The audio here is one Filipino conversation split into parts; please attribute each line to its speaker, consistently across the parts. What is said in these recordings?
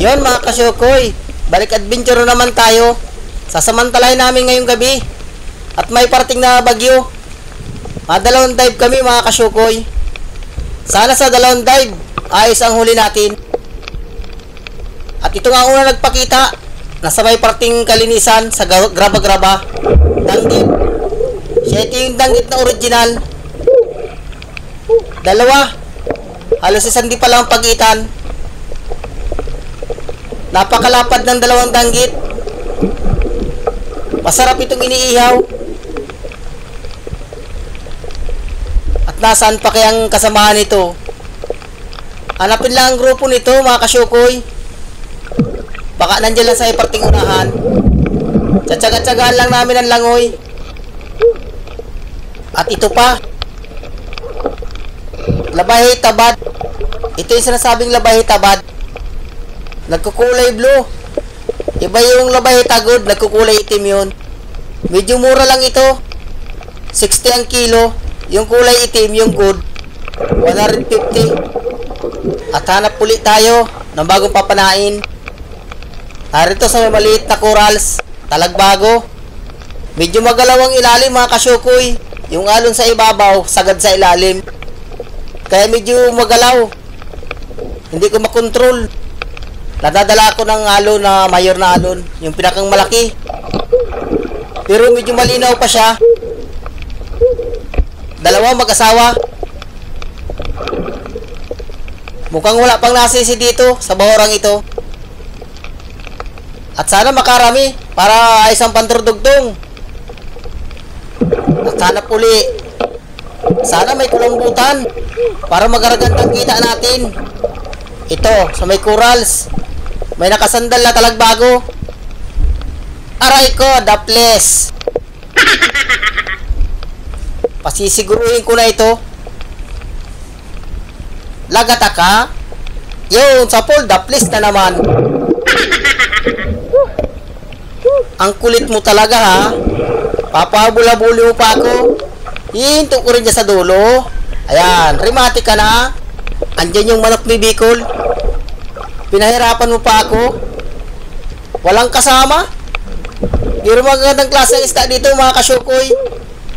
Speaker 1: Yon mga kasyukoy, balik adventure naman tayo. Sasamantalahin namin ngayong gabi. At may parating na bagyo. Dalawang dive kami mga kasyukoy. Sana sa dalawang dive, ayos ang huli natin. At ito nga una nagpakita. Nasa may parating kalinisan sa graba-graba. Danggit. Siya ito yung danggit na original. Dalawa. Halos isang di pa lang pagitan. Napakalapad ng dalawang danggit. Masarap itong iniihaw. At nasaan pa kayang kasamahan nito? Hanapin lang ang grupo nito mga kasyukoy. Baka nandiyan lang sa iparting unahan. Tsatsaga-tsagaan lang namin ang langoy. At ito pa, labahe tabad. Ito yung sinasabing labahe tabad. Nagkukulay blue. Iba yung labahe tagod, nagkukulay itim yun. Medyo mura lang ito. 60 ang kilo. Yung kulay itim, yung good, 150. At hanap ulit tayo ng bagong papanain. Narito sa may maliit na corals, talagbago. Medyo magalaw ang ilalim mga kasyukoy. Yung alon sa ibabaw, sagad sa ilalim. Kaya medyo magalaw. Hindi ko makontrol. Nadadala ako ng alon na mayor na alon, yung pinakang malaki. Pero medyo malinaw pa siya. Dalawa mag-asawa. Mukhang wala pang nasisi dito sa bahorang ito. At sana makarami para isang panturdugtong. At sana puli. Sana may kulambutan para magaragantang kita natin. Ito sa may corals. May nakasandal na talagbago. Aray ko, daples. Pasisiguruhin ko na ito. Lagata ka? Yun, sa pool, daples na naman. Ang kulit mo talaga ha. Papahabula-buli mo pa ako. Hinto ko rin niya sa dulo. Ayan, rimati ka na. Andyan yung manok ni Bicol. Pinahirapan mo pa ako. Walang kasama. Pero magandang klase ang isda dito mga kasyukoy.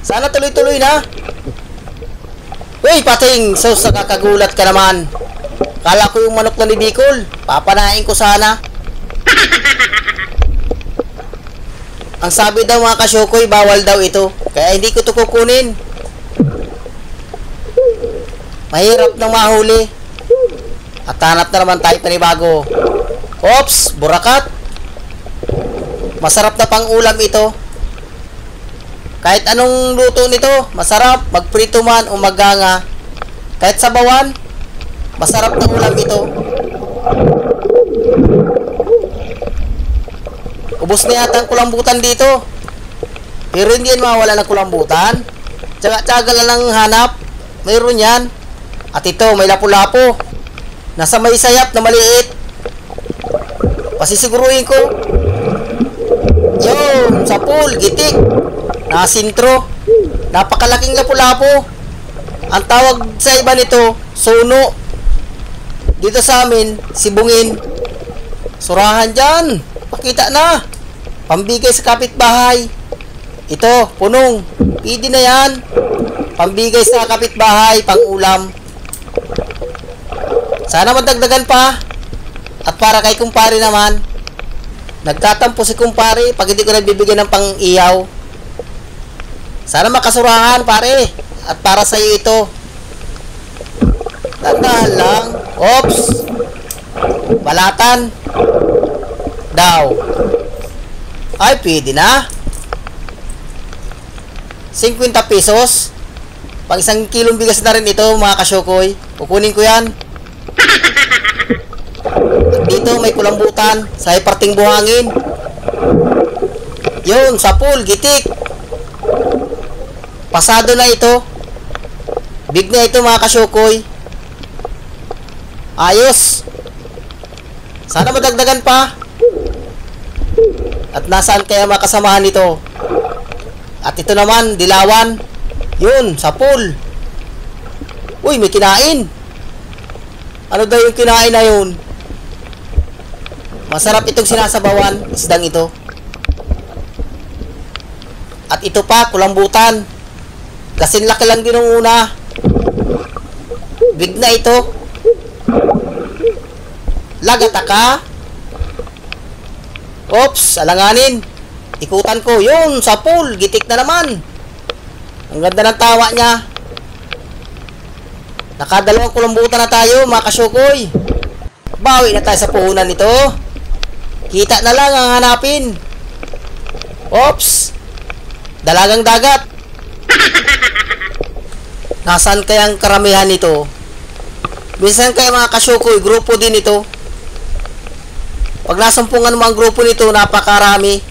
Speaker 1: Sana tuloy-tuloy na. Uy, pating, so sa kakagulat ka naman. Kala ko yung manok na ni Bicol. Papanain ko sana. Ang sabi daw mga kasyukoy, bawal daw ito. Kaya hindi ko ito kukunin. Mahirap nang mahuli. At hanap na naman tayo panibago. Oops, burakat. Masarap na pang ulam ito. Kahit anong luto nito, masarap. Magprito man o maganga. Kahit sabawan, masarap na ulam ito. Ubus na yata ang kulambutan dito. Pero hindi yan mawala ng kulambutan. Tsaga-tsaga lang ang hanap. Mayroon yan. At ito, may lapu-lapo. Nasa may sayap na maliit. Pasisiguruhin ko. Yun, sa pool, gitik. Nasintro. Napakalaking lapu-lapo. Ang tawag sa iba nito, suno. Dito sa amin, sibungin. Surahan dyan. Pakita na. Pambigay sa kapitbahay. Ito, punong. Pwede na yan. Pambigay sa kapitbahay, pang ulam. Sana madagdagan pa. At para kay kumpare naman. Nagtatampo si kumpare pag hindi ko nagbibigay ng pang-iyaw. Sana makasurahan pare. At para sa iyo ito. Tandaan lang. Oops. Balatan. Daw. Ay, pwede na. 50 pesos. Pag 1 kilong bigas na rin ito mga kasyukoy. Kukunin ko yan. At dito may kulambutan sa iparting buhangin. Yun, sa pool, gitik. Pasado na ito. Big na ito mga kasyukoy. Ayos. Sana madagdagan pa. At nasaan kaya makasamahan nito? At ito naman, dilawan. Yun, sa pool. Uy, may kinain. Ano daw yung kinain na yun? Masarap itong sinasabawan, isdang ito. At ito pa, kulambutan. Kasing laki lang din ng una. Big na ito. Lagata ka. Oops, alanganin. Ikutan ko. Yun, sa pool. Gitik na naman. Ang ganda ng tawa niya. Nakadalawang kulambutan na tayo, mga kasyukoy. Bawi na tayo sa puhunan nito. Kita na lang ang hanapin. Oops. Dalagang dagat. Nasaan kayang karamihan nito? Minsan kaya mga kasyukoy, grupo din ito. Pag nasumpungan mo ang grupo nito, napakarami.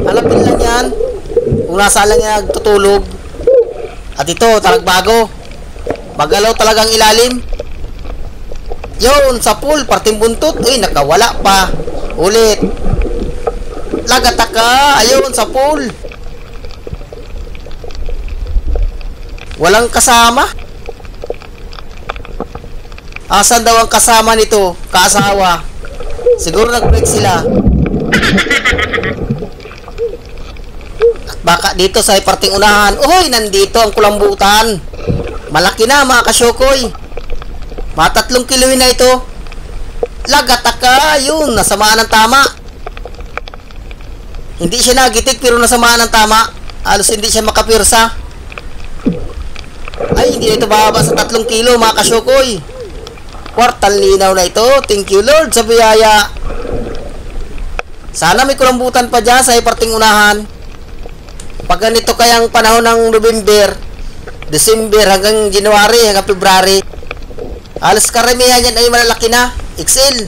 Speaker 1: Hanapin lang yan. Kung nasa lang yan nagtutulog. At ito, talagbago. Magalaw talagang ilalim. Yun, sa pool, parting buntot. Uy, nakawala pa. Ulit. Lagata ka. Ayun, sa pool. Walang kasama. Asan daw ang kasama nito? Kaasawa. Siguro nag-break sila. At baka dito sa parting unahan. Uy, nandito ang kulambutan. Malaki na mga kasyukoy. Mga 3 kilo na ito. Lagata ka. Yun, nasamaan ng tama. Hindi siya nagitik pero nasamaan ng tama. Halos hindi siya makapirsa. Ay, hindi na ito bababa sa 3 kilo mga kasyukoy. Kwartal linaw na ito. Thank you Lord sa biyaya. Sana may kulambutan pa dyan sa parting unahan. Pag ganito kayang panahon ng November, December hanggang January hanggang February, halos karamihan yan ay malalaki na. XL.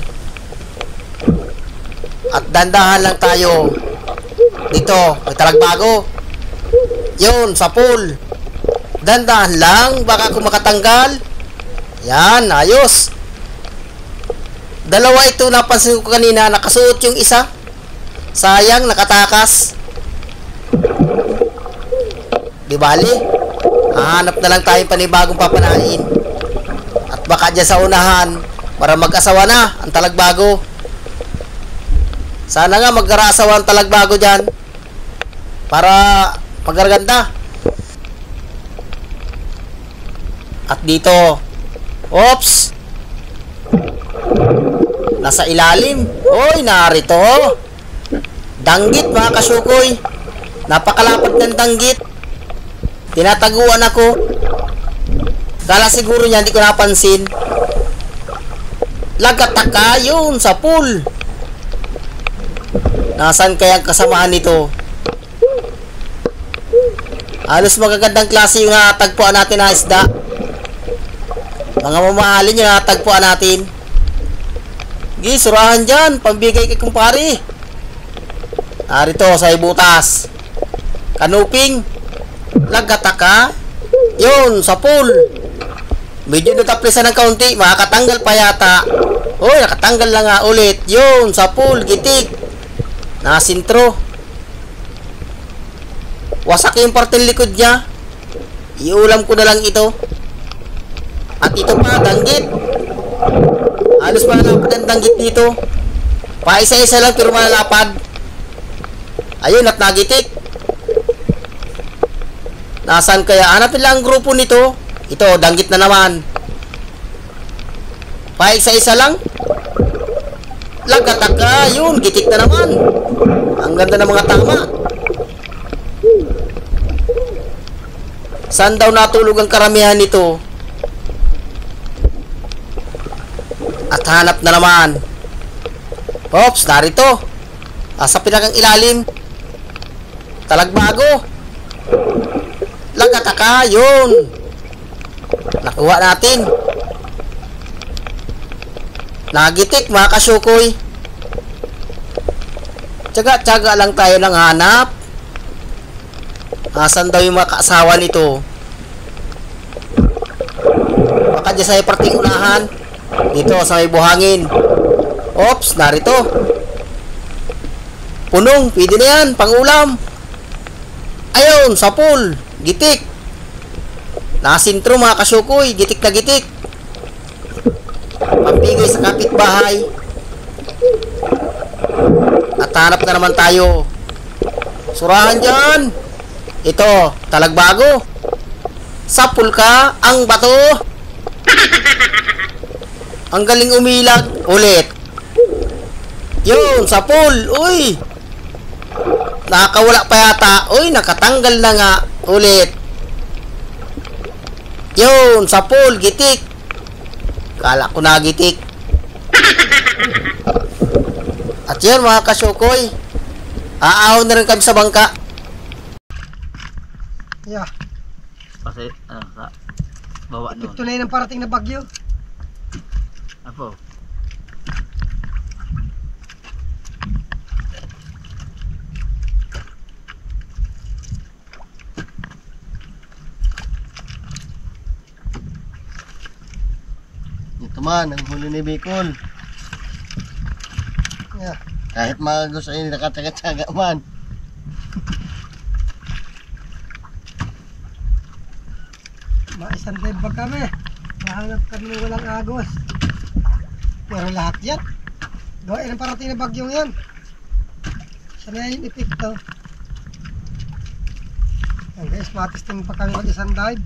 Speaker 1: At dandahan lang tayo. Dito, may talagbago. Yun, sa pool. Dandahan lang, baka kung makatanggal. Yan, ayos. Dalawa ito, napansin ko kanina, nakasuot yung isa. Sayang, nakatakas. Di bali, hanap na lang tayong panibagong papanain. At baka dyan sa unahan, para mag-asawa na ang talagbago. Sana nga mag-arasawa ang talagbago dyan. Para magaraganda. At dito, oops, nasa ilalim. Oy, narito. Danggit mga kasyukoy. Napakalapad ng danggit. Tinataguan ako. Kala siguro niya, hindi ko napansin. Lagataka yun sa pool. Nasaan kaya ang kasamahan nito? Halos magagandang klase yung tagpuan natin na isda. Mga mamahalin yung tagpuan natin. Surahan dyan. Pambigay kay kumpare. Narito sa ibutas. Kanuping. Lagataka. Yun, sa pool. Medyo nataplisan ng kaunti. Makakatanggal pa yata. Uy, nakatanggal lang nga ulit. Yun, sa pool. Gitik. Nasintro. Wasak yung parteng likod niya. Iulam ko na lang ito. At ito pa, danggit. Halos malalapad ang danggit dito. Paisa-isa lang pero malalapad. Ayun, at nagitik. Nasaan kaya? Hanapin lang ang grupo nito. Ito, danggit na naman. Paisa-isa lang. Lagataka, yun, gitik na naman. Ang ganda ng mga tama. Saan daw natulog ang karamihan nito? At hanap na naman. Oops, narito. Sa pinakang ilalim. Talagbago. Lagataka, yun. Nakuha natin. Nagitik mga kasyukoy. Tsaga-tsaga lang tayo ng hanap. Asan daw yung mga kaasawa nito? Baka dyan sa parting unahan. Dito sa may buhangin. Oops, narito. Punong, pwede na yan, pangulam. Ayun, sa pool. Gitik. Nasintro mga kasyukoy. Gitik na gitik. Pambigay sa kapitbahay. At hanap na naman tayo. Surahan dyan. Ito, talagbago. Sapul ka ang bato. Ang galing umilag. Ulit. Yun, sapul. Uy. Nakakawala pa yata. Uy, nakatanggal na nga. Ulit. Yun, sapul, gitik. Kala ko na gitik. At yun mga kasyukoy, aahon na rin kami sa bangka.
Speaker 2: Yeah.
Speaker 3: Kasi, sa bawa nun.
Speaker 2: Ito na yun ang parating na bagyo.
Speaker 3: Apo.
Speaker 4: Ito man, ang huli ni Bicol.
Speaker 2: Yeah.
Speaker 4: Kahit mga gusto yun, nakatsaga-tsaga man.
Speaker 2: Maisang dive pa kami. Mahanap kami ng walang agos. Pero lahat yan. Gawin ang parating na bagyong yan. Sana yung epekto. Yan guys, matisting pa kami mag isang dive.